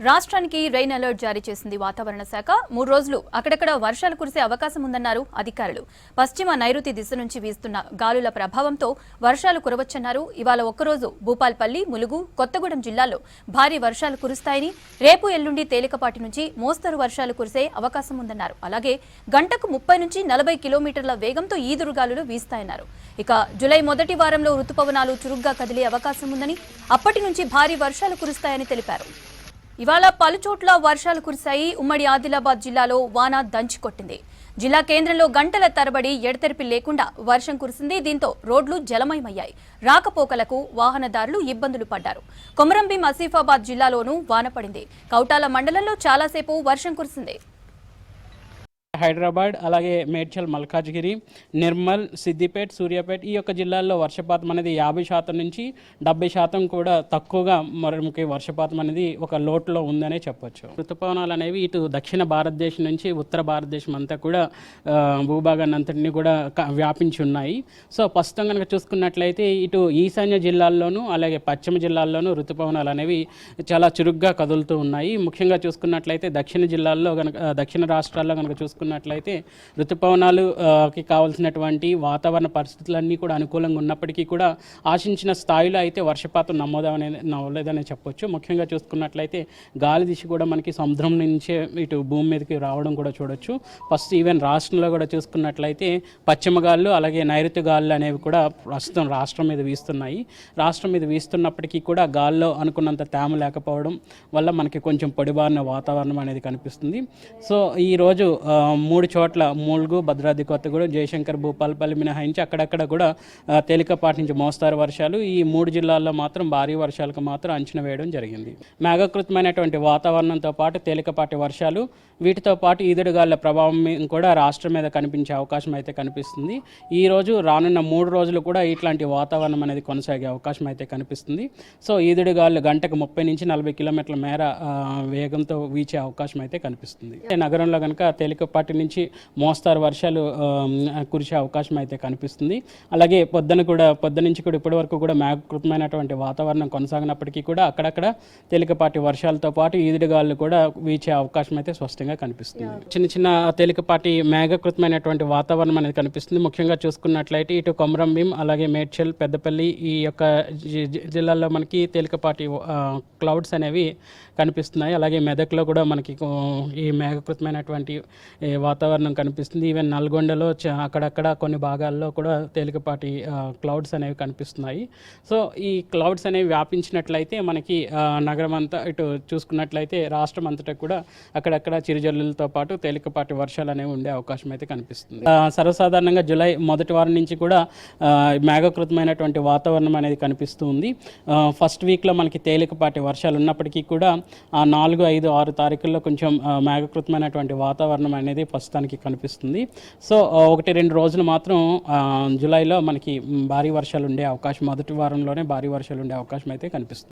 రాష్ట్రానికి rain alert జారీ చేసింది వాతావరణ శాఖ. 3 రోజులు అక్కడక్కడ వర్షాలు కురిసే అవకాశం ఉందన్నారు అధికారులు. పశ్చిమ నైరుతి దిశ నుంచి వీస్తున్న గాలుల ప్రభావంతో వర్షాలు కురవచ్చన్నారు. ఇవాళ ఒక్కరోజు భూపాల్పల్లి, ములుగు, కొత్తగూడెం జిల్లాల్లో భారీ వర్షాలు కురుస్తాయని, రేపు ఎల్లుండి తేలికపాటి నుంచి మోస్తరు వర్షాలు కురిసే అవకాశం ఉందన్నారు. అలాగే గంటకు 30 నుంచి 40 కిలోమీటర్ల వేగంతో ఈదురుగాలులు వీస్తాయన్నారు. ఇక జూలై మొదటి వారంలో రుతుపవనాలు చురుగ్గా కదిలే అవకాశం ఉందని, అప్పటి నుంచి భారీ వర్షాలు కురుస్తాయని తెలిపారు. ఇవాళ పలుచోట్ల వర్షాలు కురిశాయి. ఉమ్మడి ఆదిలాబాద్ జిల్లాలో వాన దంచికొట్టింది. జిల్లా కేంద్రంలో గంటల తరబడి ఎడతెరిపి లేకుండా వర్షం కురిసింది. దీంతో రోడ్లు జలమయమయ్యాయి. రాకపోకలకు వాహనదారులు ఇబ్బందులు పడ్డారు. కొమరంభీం, ఆసిఫాబాద్ జిల్లాలోనూ వాన పడింది. కౌటాల మండలంలో చాలాసేపు వర్షం కురిసింది. హైదరాబాద్, అలాగే మేడ్చల్, మల్కాజ్గిరి, నిర్మల్, సిద్దిపేట్, సూర్యాపేట్ ఈ యొక్క జిల్లాల్లో వర్షపాతం అనేది 50% నుంచి 70% కూడా తక్కువగా మనకి వర్షపాతం అనేది ఒక లోటులో ఉందనే చెప్పొచ్చు. ఋతుపవనాలు అనేవి ఇటు దక్షిణ భారతదేశం నుంచి ఉత్తర భారతదేశం అంతా కూడా భూభాగాన్ని అంతటినీ కూడా వ్యాపించి ఉన్నాయి. సో ప్రస్తుతం కనుక చూసుకున్నట్లయితే ఇటు ఈశాన్య జిల్లాల్లోనూ అలాగే పశ్చిమ జిల్లాల్లోనూ ఋతుపవనాలు అనేవి చాలా చురుగ్గా కదులుతూ ఉన్నాయి. ముఖ్యంగా చూసుకున్నట్లయితే దక్షిణ జిల్లాల్లో కనుక దక్షిణ రాష్ట్రాల్లో కనుక చూసుకున్నట్లయితే ఋతుపవనాలుకి కావాల్సినటువంటి వాతావరణ పరిస్థితులన్నీ కూడా అనుకూలంగా ఉన్నప్పటికీ కూడా ఆశించిన స్థాయిలో అయితే వర్షపాతం నమ్మలేదని చెప్పొచ్చు. ముఖ్యంగా చూసుకున్నట్లయితే గాలి దిశ కూడా మనకి సముద్రం నుంచే ఇటు భూమి మీదకి రావడం కూడా చూడొచ్చు. ఫస్ట్ ఈవెన్ రాష్ట్రంలో కూడా చూసుకున్నట్లయితే పశ్చిమ గాలులు అలాగే నైరుతి గాలులు అనేవి కూడా ప్రస్తుతం రాష్ట్రం మీద వీస్తున్నాయి. రాష్ట్రం మీద వీస్తున్నప్పటికీ కూడా గాల్లో అనుకున్నంత తేమ లేకపోవడం వల్ల మనకి కొంచెం పొడిబారిన వాతావరణం అనేది కనిపిస్తుంది. సో ఈరోజు 3 చోట్ల ములుగు, భద్రాద్రి కొత్తగూడెం, జయశంకర్, భూపాల్పల్లి మినహాయించి అక్కడక్కడ కూడా తేలికపాటి నుంచి మోస్తారు వర్షాలు. ఈ 3 జిల్లాల్లో మాత్రం భారీ వర్షాలకు మాత్రం అంచనా వేయడం జరిగింది. మేఘకృతమైనటువంటి వాతావరణంతో పాటు తేలికపాటి వర్షాలు, వీటితో పాటు ఈదురుగాలుల ప్రభావం కూడా రాష్ట్రం మీద కనిపించే అవకాశం అయితే కనిపిస్తుంది. ఈ రోజు రానున్న 3 రోజులు కూడా ఇట్లాంటి వాతావరణం అనేది కొనసాగే అవకాశం అయితే కనిపిస్తుంది. సో ఈదురుగాలులు గంటకు 30 నుంచి 40 కిలోమీటర్ల మేర వేగంతో వీచే అవకాశం అయితే కనిపిస్తుంది. నగరంలో కనుక తేలికపాటి నుంచి మోస్తారు వర్షాలు కురిసే అవకాశం అయితే కనిపిస్తుంది. అలాగే పొద్దు నుంచి కూడా ఇప్పటి వరకు కూడా మేఘకృతమైనటువంటి వాతావరణం కొనసాగినప్పటికీ కూడా అక్కడక్కడ తేలికపాటి వర్షాలతో పాటు ఈదురుగాలు కూడా వీచే అవకాశం అయితే స్పష్టంగా కనిపిస్తుంది. చిన్న తేలికపాటి మేఘకృతమైనటువంటి వాతావరణం అనేది కనిపిస్తుంది. ముఖ్యంగా చూసుకున్నట్లయితే ఇటు కొమరంభీం, అలాగే మేడ్చల్, పెద్దపల్లి ఈ యొక్క జిల్లాల్లో మనకి తేలికపాటి క్లౌడ్స్ అనేవి కనిపిస్తున్నాయి. అలాగే మెదక్లో కూడా మనకి ఈ మేఘకృతమైనటువంటి వాతావరణం కనిపిస్తుంది. ఈవెన్ నల్గొండలో అక్కడక్కడ కొన్ని భాగాల్లో కూడా తేలికపాటి క్లౌడ్స్ అనేవి కనిపిస్తున్నాయి. సో ఈ క్లౌడ్స్ అనేవి వ్యాపించినట్లయితే మనకి నగరం అంతా ఇటు చూసుకున్నట్లయితే రాష్ట్రం అంతటా కూడా అక్కడక్కడ చిరుజల్లులతో పాటు తేలికపాటి వర్షాలు అనేవి ఉండే అవకాశం అయితే కనిపిస్తుంది. సర్వసాధారణంగా జూలై మొదటి వారం నుంచి కూడా మేఘకృతమైనటువంటి వాతావరణం అనేది కనిపిస్తూ ఉంది. ఫస్ట్ వీక్లో మనకి తేలికపాటి వర్షాలు ఉన్నప్పటికీ కూడా 4, 5, 6 తారీఖుల్లో కొంచెం మేఘకృతమైనటువంటి వాతావరణం అనేది ప్రస్తుతానికి కనిపిస్తుంది. సో 1-2 రోజులు మాత్రం జూలైలో మనకి భారీ వర్షాలు ఉండే అవకాశం, మొదటి వారంలోనే భారీ వర్షాలు ఉండే అవకాశం అయితే కనిపిస్తుంది.